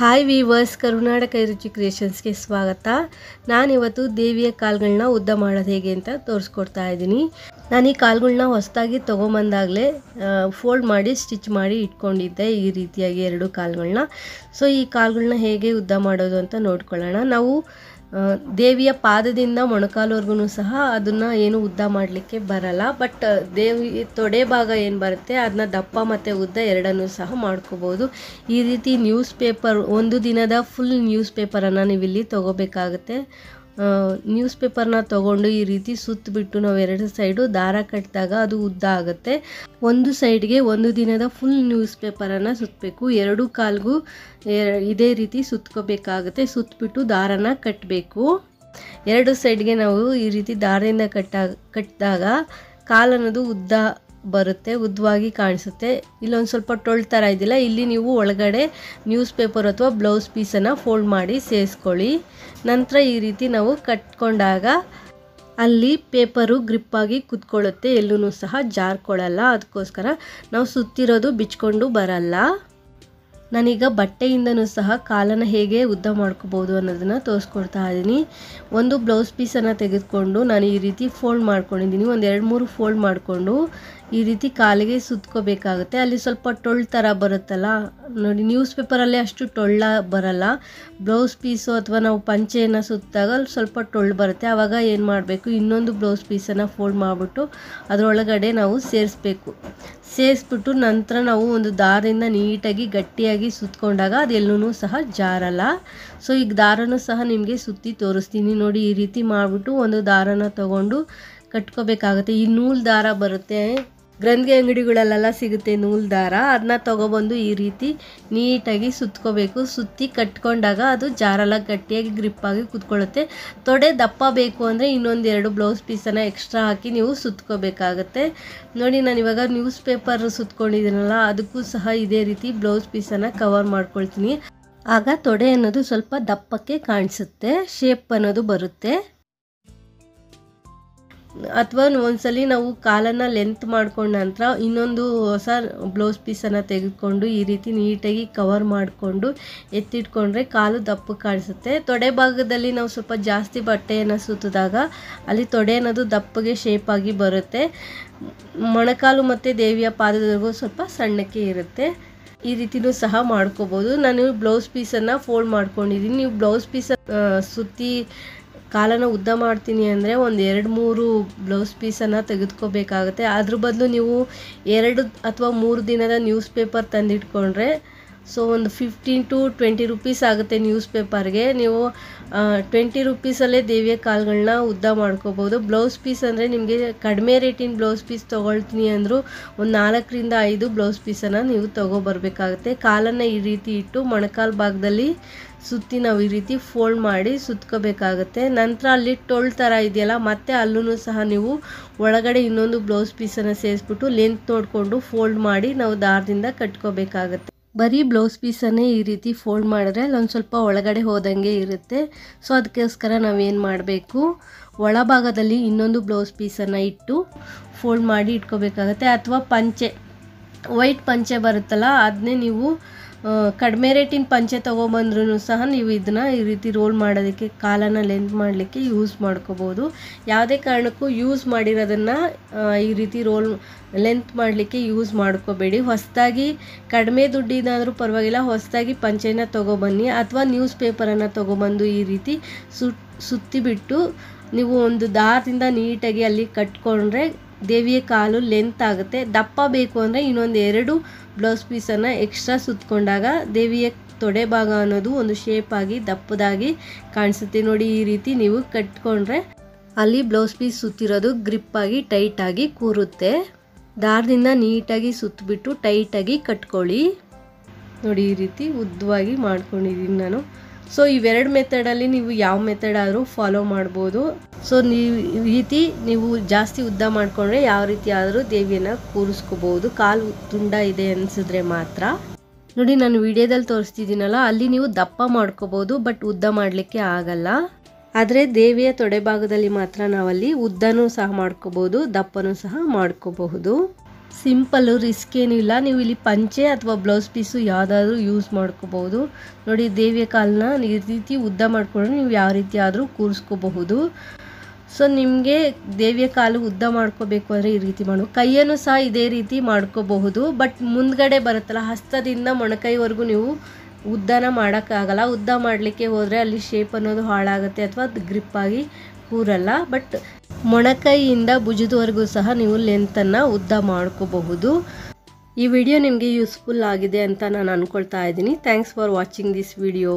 Hi viewers, ಕರುನಾಟಕ ರುಚಿ ಕ್ರಿಯೇಷನ್ಸ್ಗೆ ಸ್ವಾಗತ. ನಾನಿವತ್ತು ದೇವಿಯ ಕಾಲುಗಳನ್ನ ಉದ್ದ ಮಾಡೋದು ಹೇಗೆ ಅಂತ ತೋರಿಸ್ಕೊಡ್ತಾ ಇದ್ದೀನಿ. ನಾನು ಈ ಕಾಲುಗಳನ್ನ ಹೊಸದಾಗಿ ತೊಗೊಂಬಂದಾಗಲೇ ಫೋಲ್ಡ್ ಮಾಡಿ ಸ್ಟಿಚ್ ಮಾಡಿ ಇಟ್ಕೊಂಡಿದ್ದೆ, ಈ ರೀತಿಯಾಗಿ ಎರಡು ಕಾಲುಗಳನ್ನ. ಸೊ ಈ ಕಾಲುಗಳನ್ನ ಹೇಗೆ ಉದ್ದ ಮಾಡೋದು ಅಂತ ನೋಡ್ಕೊಳ್ಳೋಣ. ನಾವು ದೇವಿಯ ಪಾದದಿಂದ ಮೊಣಕಾಲವರೆಗೂ ಸಹ ಅದನ್ನು ಏನು ಉದ್ದ ಮಾಡಲಿಕ್ಕೆ ಬರಲ್ಲ. ಬಟ್ ದೇವಿ ತೊಡೆ ಭಾಗ ಏನು ಬರುತ್ತೆ ಅದನ್ನ ದಪ್ಪ ಮತ್ತು ಉದ್ದ ಎರಡನ್ನೂ ಸಹ ಮಾಡ್ಕೋಬೋದು. ಈ ರೀತಿ ನ್ಯೂಸ್ ಪೇಪರ್, ಒಂದು ದಿನದ ಫುಲ್ ನ್ಯೂಸ್ ಪೇಪರನ್ನು ನೀವು ಇಲ್ಲಿ ತೊಗೋಬೇಕಾಗುತ್ತೆ. ನ್ಯೂಸ್ ಪೇಪರ್ನ ತೊಗೊಂಡು ಈ ರೀತಿ ಸುತ್ತಬಿಟ್ಟು ನಾವು ಎರಡು ಸೈಡು ದಾರ ಕಟ್ಟಿದಾಗ ಅದು ಉದ್ದ ಆಗುತ್ತೆ. ಒಂದು ಸೈಡ್ಗೆ ಒಂದು ದಿನದ ಫುಲ್ ನ್ಯೂಸ್ ಪೇಪರನ್ನು ಸುತ್ತಬೇಕು. ಎರಡು ಕಾಲ್ಗೂ ಇದೇ ರೀತಿ ಸುತ್ಕೋಬೇಕಾಗುತ್ತೆ. ಸುತ್ತಬಿಟ್ಟು ದಾರನ ಕಟ್ಟಬೇಕು. ಎರಡು ಸೈಡ್ಗೆ ನಾವು ಈ ರೀತಿ ದಾರದಿಂದ ಕಟ್ಟಿದಾಗ ಕಾಲನ್ನೋದು ಉದ್ದ ಬರುತ್ತೆ, ಉದ್ದವಾಗಿ ಕಾಣಿಸುತ್ತೆ. ಇಲ್ಲೊಂದು ಸ್ವಲ್ಪ ಟೊಳ್ ಥರ ಇದಿಲ್ಲ, ಇಲ್ಲಿ ನೀವು ಒಳಗಡೆ ನ್ಯೂಸ್ ಪೇಪರ್ ಅಥವಾ ಬ್ಲೌಸ್ ಪೀಸನ್ನು ಫೋಲ್ಡ್ ಮಾಡಿ ಸೇರಿಸ್ಕೊಳ್ಳಿ. ನಂತರ ಈ ರೀತಿ ನಾವು ಕಟ್ಕೊಂಡಾಗ ಅಲ್ಲಿ ಪೇಪರು ಗ್ರಿಪ್ಪಾಗಿ ಕುತ್ಕೊಳ್ಳುತ್ತೆ, ಎಲ್ಲೂ ಸಹ ಜಾರ್ಕೊಳ್ಳಲ್ಲ. ಅದಕ್ಕೋಸ್ಕರ ನಾವು ಸುತ್ತಿರೋದು ಬಿಚ್ಕೊಂಡು ಬರಲ್ಲ. ನಾನೀಗ ಬಟ್ಟೆಯಿಂದನೂ ಸಹ ಕಾಲನ್ನು ಹೇಗೆ ಉದ್ದ ಮಾಡ್ಕೋಬೋದು ಅನ್ನೋದನ್ನು ತೋರಿಸ್ಕೊಡ್ತಾ ಇದ್ದೀನಿ. ಒಂದು ಬ್ಲೌಸ್ ಪೀಸನ್ನು ತೆಗೆದುಕೊಂಡು ನಾನು ಈ ರೀತಿ ಫೋಲ್ಡ್ ಮಾಡ್ಕೊಂಡಿದ್ದೀನಿ. ಒಂದು 2-3 ಫೋಲ್ಡ್ ಮಾಡಿಕೊಂಡು ಈ ರೀತಿ ಕಾಲಿಗೆ ಸುತ್ಕೋಬೇಕಾಗುತ್ತೆ. ಅಲ್ಲಿ ಸ್ವಲ್ಪ ಟೊಳ್ ಥರ ಬರುತ್ತಲ್ಲ ನೋಡಿ, ನ್ಯೂಸ್ ಪೇಪರಲ್ಲಿ ಅಷ್ಟು ಟೊಳ್ಳ ಬರಲ್ಲ. ಬ್ಲೌಸ್ ಪೀಸು ಅಥವಾ ನಾವು ಪಂಚೆಯನ್ನು ಸುತ್ತಾಗ ಸ್ವಲ್ಪ ಟೊಳ್ಳು ಬರುತ್ತೆ. ಆವಾಗ ಏನು ಮಾಡಬೇಕು, ಇನ್ನೊಂದು ಬ್ಲೌಸ್ ಪೀಸನ್ನು ಫೋಲ್ಡ್ ಮಾಡಿಬಿಟ್ಟು ಅದರೊಳಗಡೆ ನಾವು ಸೇರಿಸ್ಬಿಟ್ಟು ನಂತರ ನಾವು ಒಂದು ದಾರದಿಂದ ನೀಟಾಗಿ ಗಟ್ಟಿಯಾಗಿ ಸುತ್ತಕೊಂಡಾಗ ಅದೆಲ್ಲೂ ಸಹ ಜಾರಲ್ಲ. ಸೊ ಈಗ ದಾರನೂ ಸಹ ನಿಮಗೆ ಸುತ್ತಿ ತೋರಿಸ್ತೀನಿ ನೋಡಿ. ಈ ರೀತಿ ಮಾಡಿಬಿಟ್ಟು ಒಂದು ದಾರನ ತಗೊಂಡು ಕಟ್ಕೋಬೇಕಾಗುತ್ತೆ. ಈ ನೂಲು ದಾರ ಬರುತ್ತೆ, ಗ್ರಂಥಿ ಅಂಗಡಿಗಳಲ್ಲೆಲ್ಲ ಸಿಗುತ್ತೆ ನೂಲು ದಾರ, ಅದನ್ನ ತೊಗೊಬಂದು ಈ ರೀತಿ ನೀಟಾಗಿ ಸುತ್ಕೋಬೇಕು. ಸುತ್ತಿ ಕಟ್ಕೊಂಡಾಗ ಅದು ಜಾರಲ್ಲ, ಗಟ್ಟಿಯಾಗಿ ಗ್ರಿಪ್ಪಾಗಿ ಕುತ್ಕೊಳ್ಳುತ್ತೆ. ತೊಡೆ ದಪ್ಪ ಬೇಕು ಅಂದರೆ ಇನ್ನೊಂದು 2 ಬ್ಲೌಸ್ ಪೀಸನ್ನು ಎಕ್ಸ್ಟ್ರಾ ಹಾಕಿ ನೀವು ಸುತ್ಕೋಬೇಕಾಗತ್ತೆ. ನೋಡಿ, ನಾನಿವಾಗ ನ್ಯೂಸ್ ಪೇಪರ್ ಸುತ್ಕೊಂಡಿದ್ದೀನಲ್ಲ, ಅದಕ್ಕೂ ಸಹ ಇದೇ ರೀತಿ ಬ್ಲೌಸ್ ಪೀಸನ್ನು ಕವರ್ ಮಾಡ್ಕೊಳ್ತೀನಿ. ಆಗ ತೊಡೆ ಅನ್ನೋದು ಸ್ವಲ್ಪ ದಪ್ಪಕ್ಕೆ ಕಾಣಿಸುತ್ತೆ, ಶೇಪ್ ಅನ್ನೋದು ಬರುತ್ತೆ. ಅಥವಾ ಒಂದ್ಸಲಿ ನಾವು ಕಾಲನ್ನು ಲೆಂತ್ ಮಾಡ್ಕೊಂಡ ನಂತರ ಇನ್ನೊಂದು ಹೊಸ ಬ್ಲೌಸ್ ಪೀಸನ್ನು ತೆಗೆದುಕೊಂಡು ಈ ರೀತಿ ನೀಟಾಗಿ ಕವರ್ ಮಾಡಿಕೊಂಡು ಎತ್ತಿಟ್ಕೊಂಡ್ರೆ ಕಾಲು ದಪ್ಪ ಕಾಣಿಸುತ್ತೆ. ತೊಡೆ ಭಾಗದಲ್ಲಿ ನಾವು ಸ್ವಲ್ಪ ಜಾಸ್ತಿ ಬಟ್ಟೆಯನ್ನು ಸುತ್ತಿದಾಗ ಅಲ್ಲಿ ತೊಡೆ ಅನ್ನೋದು ದಪ್ಪಗೆ ಶೇಪಾಗಿ ಬರುತ್ತೆ. ಮೊಣಕಾಲು ಮತ್ತು ದೇವಿಯ ಪಾದದವರೆಗೂ ಸ್ವಲ್ಪ ಸಣ್ಣಕ್ಕೆ ಇರುತ್ತೆ. ಈ ರೀತಿನೂ ಸಹ ಮಾಡ್ಕೋಬೋದು. ನಾನು ಬ್ಲೌಸ್ ಪೀಸನ್ನು ಫೋಲ್ಡ್ ಮಾಡ್ಕೊಂಡಿದ್ದೀನಿ. ನೀವು ಬ್ಲೌಸ್ ಪೀಸ ಸುತ್ತಿ ಕಾಲನ್ನು ಉದ್ದ ಮಾಡ್ತೀನಿ ಅಂದರೆ ಒಂದು 2-3 ಬ್ಲೌಸ್ ಪೀಸನ್ನು ತೆಗೆದುಕೋಬೇಕಾಗುತ್ತೆ. ಅದ್ರ ಬದಲು ನೀವು 2 ಅಥವಾ 3 ದಿನದ ನ್ಯೂಸ್ ಪೇಪರ್ ತಂದಿಟ್ಕೊಂಡ್ರೆ ಸೊ ಒಂದು 15 to 20 ರೂಪೀಸ್ ಆಗುತ್ತೆ ನ್ಯೂಸ್ ಪೇಪರ್ಗೆ. ನೀವು 20 ರೂಪೀಸಲ್ಲೇ ದೇವಿಯ ಕಾಲುಗಳನ್ನ ಉದ್ದ ಮಾಡ್ಕೋಬೋದು. ಬ್ಲೌಸ್ ಪೀಸ್ ಅಂದರೆ ನಿಮಗೆ ಕಡಿಮೆ ರೇಟಿನ ಬ್ಲೌಸ್ ಪೀಸ್ ತೊಗೊಳ್ತೀನಿ ಅಂದರೂ ಒಂದು 4ರಿಂದ 5 ಬ್ಲೌಸ್ ಪೀಸನ್ನು ನೀವು ತೊಗೊಬರ್ಬೇಕಾಗುತ್ತೆ. ಕಾಲನ್ನು ಈ ರೀತಿ ಇಟ್ಟು ಮೊಣಕಾಲು ಭಾಗದಲ್ಲಿ ಸುತ್ತಿ ನಾವು ಈ ರೀತಿ ಫೋಲ್ಡ್ ಮಾಡಿ ಸುತ್ಕೋಬೇಕಾಗುತ್ತೆ. ನಂತರ ಅಲ್ಲಿ ಟೊಳ್ ಥರ ಇದೆಯಲ್ಲ, ಮತ್ತೆ ಅಲ್ಲೂ ಸಹ ನೀವು ಒಳಗಡೆ ಇನ್ನೊಂದು ಬ್ಲೌಸ್ ಪೀಸನ್ನು ಸೇರಿಸ್ಬಿಟ್ಟು ಲೆಂತ್ ನೋಡಿಕೊಂಡು ಫೋಲ್ಡ್ ಮಾಡಿ ನಾವು ದಾರದಿಂದ ಕಟ್ಕೋಬೇಕಾಗತ್ತೆ. ಬರೀ ಬ್ಲೌಸ್ ಪೀಸನ್ನೇ ಈ ರೀತಿ ಫೋಲ್ಡ್ ಮಾಡಿದ್ರೆ ಅಲ್ಲೊಂದು ಸ್ವಲ್ಪ ಒಳಗಡೆ ಹೋದಂಗೆ ಇರುತ್ತೆ. ಸೊ ಅದಕ್ಕೋಸ್ಕರ ನಾವೇನು ಮಾಡಬೇಕು, ಒಳಭಾಗದಲ್ಲಿ ಇನ್ನೊಂದು ಬ್ಲೌಸ್ ಪೀಸನ್ನು ಇಟ್ಟು ಫೋಲ್ಡ್ ಮಾಡಿ ಇಟ್ಕೋಬೇಕಾಗತ್ತೆ. ಅಥವಾ ಪಂಚೆ, ವೈಟ್ ಪಂಚೆ ಬರುತ್ತಲ್ಲ, ಅದನ್ನೇ ನೀವು ಕಡಿಮೆ ರೇಟಿನ ಪಂಚೆ ತೊಗೊಬಂದ್ರೂ ಸಹ ನೀವು ಇದನ್ನು ಈ ರೀತಿ ರೋಲ್ ಮಾಡೋದಕ್ಕೆ, ಕಾಲನ್ನು ಲೆಂತ್ ಮಾಡಲಿಕ್ಕೆ ಯೂಸ್ ಮಾಡ್ಕೋಬೋದು. ಯಾವುದೇ ಕಾರಣಕ್ಕೂ ಯೂಸ್ ಮಾಡಿರೋದನ್ನು ಈ ರೀತಿ ಲೆಂತ್ ಮಾಡಲಿಕ್ಕೆ ಯೂಸ್ ಮಾಡ್ಕೋಬೇಡಿ. ಹೊಸದಾಗಿ ಕಡಿಮೆ ದುಡ್ಡಿನಾದರೂ ಪರವಾಗಿಲ್ಲ, ಹೊಸದಾಗಿ ಪಂಚೆನ ತೊಗೊಬನ್ನಿ ಅಥವಾ ನ್ಯೂಸ್ ಪೇಪರನ್ನು ತೊಗೊಬಂದು ಈ ರೀತಿ ಸುತ್ತಿಬಿಟ್ಟು ನೀವು ಒಂದು ದಾರದಿಂದ ನೀಟಾಗಿ ಅಲ್ಲಿ ಕಟ್ಕೊಂಡ್ರೆ ದೇವಿಯ ಕಾಲು ಲೆಂತ್ ಆಗುತ್ತೆ. ದಪ್ಪ ಬೇಕು ಅಂದರೆ ಇನ್ನೊಂದು 2 ಬ್ಲೌಸ್ ಪೀಸನ್ನು ಎಕ್ಸ್ಟ್ರಾ ಸುತ್ತಕೊಂಡಾಗ ದೇವಿಯ ತೊಡೆ ಭಾಗ ಅನ್ನೋದು ಒಂದು ಶೇಪ್ ಆಗಿ ದಪ್ಪದಾಗಿ ಕಾಣಿಸುತ್ತೆ. ನೋಡಿ, ಈ ರೀತಿ ನೀವು ಕಟ್ಕೊಂಡ್ರೆ ಅಲ್ಲಿ ಬ್ಲೌಸ್ ಪೀಸ್ ಸುತ್ತಿರೋದು ಗ್ರಿಪ್ಪಾಗಿ ಟೈಟಾಗಿ ಕೂರುತ್ತೆ. ದಾರದಿಂದ ನೀಟಾಗಿ ಸುತ್ತಬಿಟ್ಟು ಟೈಟಾಗಿ ಕಟ್ಕೊಳ್ಳಿ. ನೋಡಿ, ಈ ರೀತಿ ಉದ್ದವಾಗಿ ಮಾಡ್ಕೊಂಡಿದ್ದೀನಿ ನಾನು. ಸೊ ಇವೆರಡು ಮೆಥಡಲ್ಲಿ ನೀವು ಯಾವ ಮೆಥಡ್ ಆದರೂ ಫಾಲೋ ಮಾಡ್ಬೋದು. ಸೊ ನೀವು ಈ ರೀತಿ ನೀವು ಜಾಸ್ತಿ ಉದ್ದ ಮಾಡಿಕೊಂಡ್ರೆ ಯಾವ ರೀತಿ ಆದರೂ ದೇವಿಯನ್ನು ಕೂರಿಸ್ಕೋಬೋದು, ಕಾಲು ತುಂಡ ಇದೆ ಅನಿಸಿದ್ರೆ ಮಾತ್ರ. ನೋಡಿ, ನಾನು ವಿಡಿಯೋದಲ್ಲಿ ತೋರಿಸ್ತಿದ್ದೀನಲ್ಲ, ಅಲ್ಲಿ ನೀವು ದಪ್ಪ ಮಾಡ್ಕೋಬೋದು, ಬಟ್ ಉದ್ದ ಮಾಡಲಿಕ್ಕೆ ಆಗಲ್ಲ. ಆದರೆ ದೇವಿಯ ತೊಡೆ ಭಾಗದಲ್ಲಿ ಮಾತ್ರ ನಾವಲ್ಲಿ ಉದ್ದನೂ ಸಹ ಮಾಡ್ಕೋಬೋದು, ದಪ್ಪನೂ ಸಹ ಮಾಡ್ಕೋಬಹುದು. ಸಿಂಪಲ್ಲು, ರಿಸ್ಕ್ ಏನಿಲ್ಲ. ನೀವು ಇಲ್ಲಿ ಪಂಚೆ ಅಥವಾ ಬ್ಲೌಸ್ ಪೀಸು ಯಾವುದಾದ್ರೂ ಯೂಸ್ ಮಾಡ್ಕೋಬಹುದು. ನೋಡಿ ದೇವಿಯ ಕಾಲನ್ನ ಈ ರೀತಿ ಉದ್ದ ಮಾಡಿಕೊಂಡ್ರೆ ನೀವು ಯಾವ ರೀತಿ ಆದರೂ ಕೂರಿಸ್ಕೋಬಹುದು. ಸೊ ನಿಮಗೆ ದೇವಿಯ ಕಾಲು ಉದ್ದ ಮಾಡ್ಕೋಬೇಕು ಅಂದರೆ ಈ ರೀತಿ ಮಾಡಬೇಕು. ಕೈಯನ್ನು ಸಹ ಇದೇ ರೀತಿ ಮಾಡ್ಕೋಬಹುದು. ಬಟ್ ಮುಂದ್ಗಡೆ ಬರುತ್ತಲ್ಲ, ಹಸ್ತದಿಂದ ಮೊಣಕೈವರೆಗೂ ನೀವು ಉದ್ದನ ಮಾಡೋಕ್ಕಾಗಲ್ಲ. ಉದ್ದ ಮಾಡಲಿಕ್ಕೆ ಹೋದರೆ ಅಲ್ಲಿ ಶೇಪ್ ಅನ್ನೋದು ಹಾಳಾಗುತ್ತೆ ಅಥವಾ ಅದು ಗ್ರಿಪ್ಪಾಗಿ ಕೂರಲ್ಲ. ಬಟ್ ಮೊಣಕೈಯಿಂದ ಭುಜದವರೆಗೂ ಸಹ ನೀವು ಲೆಂತನ್ನು ಉದ್ದ ಮಾಡ್ಕೋಬಹುದು. ಈ ವಿಡಿಯೋ ನಿಮಗೆ ಯೂಸ್ಫುಲ್ ಆಗಿದೆ ಅಂತ ನಾನು ಅಂದ್ಕೊಳ್ತಾ ಇದ್ದೀನಿ. Thanks for watching this video.